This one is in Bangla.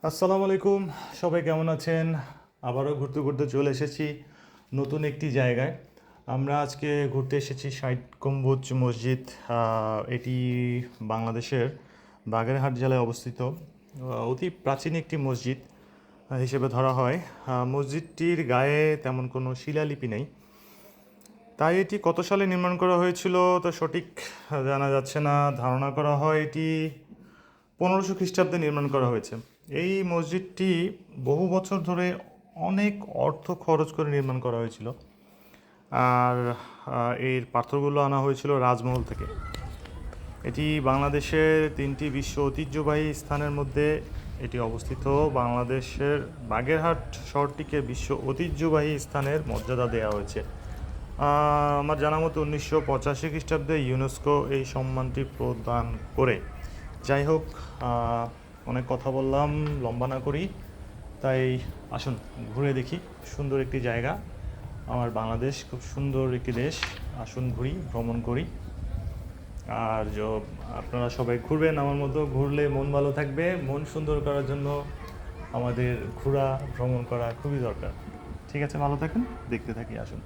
আসসালামু আলাইকুম। সবাই কেমন আছেন? আবারও ঘুরতে ঘুরতে চলে এসেছি নতুন একটি জায়গায়। আমরা আজকে ঘুরতে এসেছি ষাট গম্বুজ মসজিদ। এটি বাংলাদেশের বাগেরহাট জেলায় অবস্থিত। অতি প্রাচীন একটি মসজিদ হিসেবে ধরা হয়। মসজিদটির গায়ে তেমন কোনো শিলালিপি নেই, তাই এটি কত সালে নির্মাণ করা হয়েছিল তা সঠিক জানা যাচ্ছে না। ধারণা করা হয় এটি 1500 খ্রিস্টাব্দে নির্মাণ করা হয়েছে। এই মসজিদটি বহু বছর ধরে অনেক অর্থ খরচ করে নির্মাণ করা হয়েছিল। আর এর পাথরগুলো আনা হয়েছিল রাজমহল থেকে। এটি বাংলাদেশের 3টি বিশ্ব ঐতিহ্যবাহী স্থানের মধ্যে এটি অবস্থিত। বাংলাদেশের বাগেরহাট শহরটিকে বিশ্ব ঐতিহ্যবাহী স্থানের মর্যাদা দেওয়া হয়েছে। আমার জানা মতো 1985 খ্রিস্টাব্দে ইউনেস্কো এই সম্মানটি প্রদান করে। যাই হোক, অনেক কথা বললাম, লম্বা না করি, তাই আসুন ঘুরে দেখি। সুন্দর একটি জায়গা, আমার বাংলাদেশ খুব সুন্দর একটি দেশ। আসুন ঘুরি, ভ্রমণ করি। আর আপনারা সবাই ঘুরবেন আমার মতো। ঘুরলে মন ভালো থাকবে। মন সুন্দর করার জন্য আমাদের ঘোরা, ভ্রমণ করা খুবই দরকার। ঠিক আছে, ভালো থাকুন, দেখতে থাকি, আসুন।